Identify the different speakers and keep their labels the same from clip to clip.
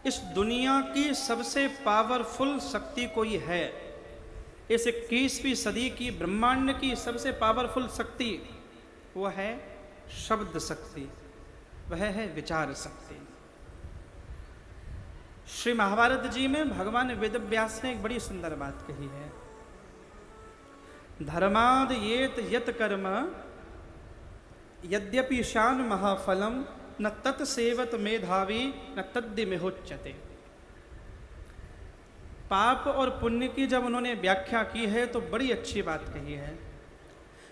Speaker 1: इस दुनिया की सबसे पावरफुल शक्ति कोई है, इस 21वीं सदी की ब्रह्मांड की सबसे पावरफुल शक्ति, वह है शब्द शक्ति, वह है विचार शक्ति। श्री महाभारत जी में भगवान वेदव्यास ने एक बड़ी सुंदर बात कही है। धर्माद येत यत कर्म यद्यपि शान महाफलम न तत्सेवत मेधावी न तद्दिमिहोच्यते। पाप और पुण्य की जब उन्होंने व्याख्या की है तो बड़ी अच्छी बात कही है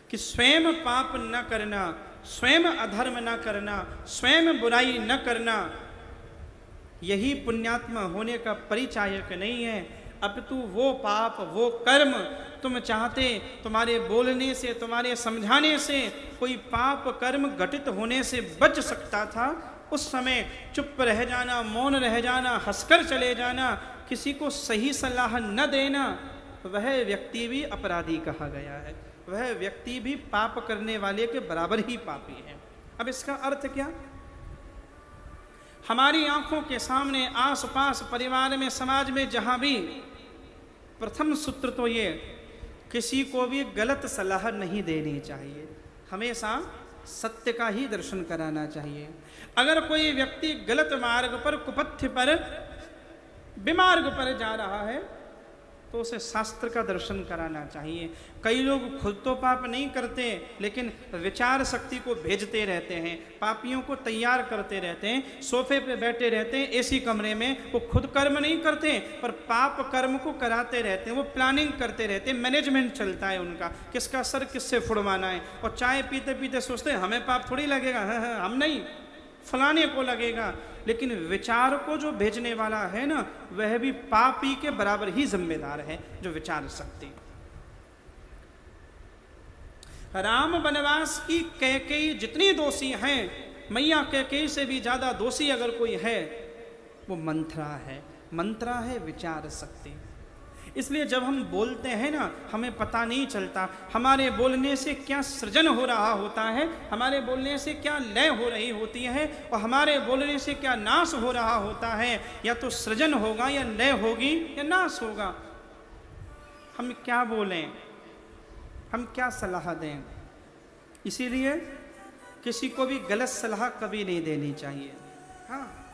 Speaker 1: कि स्वयं पाप न करना, स्वयं अधर्म न करना, स्वयं बुराई न करना, यही पुण्यात्मा होने का परिचायक नहीं है। अपितु वो पाप, वो कर्म तुम चाहते तुम्हारे बोलने से, तुम्हारे समझाने से कोई पाप कर्म घटित होने से बच सकता था, उस समय चुप रह जाना, मौन रह जाना, हंसकर चले जाना, किसी को सही सलाह न देना, वह व्यक्ति भी अपराधी कहा गया है। वह व्यक्ति भी पाप करने वाले के बराबर ही पापी है। अब इसका अर्थ क्या? हमारी आंखों के सामने, आस पास, परिवार में, समाज में, जहां भी, प्रथम सूत्र तो ये, किसी को भी गलत सलाह नहीं देनी चाहिए, हमेशा सत्य का ही दर्शन कराना चाहिए। अगर कोई व्यक्ति गलत मार्ग पर, कुपथ्य पर, विमार्ग पर जा रहा है तो उसे शास्त्र का दर्शन कराना चाहिए। कई लोग खुद तो पाप नहीं करते लेकिन विचार शक्ति को भेजते रहते हैं, पापियों को तैयार करते रहते हैं, सोफे पे बैठे रहते हैं एसी कमरे में, वो खुद कर्म नहीं करते पर पाप कर्म को कराते रहते हैं, वो प्लानिंग करते रहते हैं, मैनेजमेंट चलता है उनका, किसका सर किससे फुड़वाना है। और चाय पीते पीते सोचते हैं हमें पाप थोड़ी लगेगा, हाँ हम नहीं, फलाने को लगेगा। लेकिन विचार को जो भेजने वाला है ना, वह भी पापी के बराबर ही जिम्मेदार है, जो विचार शक्ति। राम वनवास की कैकेयी जितनी दोषी हैं, मैया कैकेयी से भी ज्यादा दोषी अगर कोई है वो मंथरा है। मंथरा है विचार शक्ति। इसलिए जब हम बोलते हैं ना, हमें पता नहीं चलता हमारे बोलने से क्या सृजन हो रहा होता है, हमारे बोलने से क्या लय हो रही होती है, और हमारे बोलने से क्या नाश हो रहा होता है। या तो सृजन होगा, या लय होगी, या नाश होगा। हम क्या बोलें, हम क्या सलाह दें? इसीलिए किसी को भी गलत सलाह कभी नहीं देनी चाहिए। हाँ,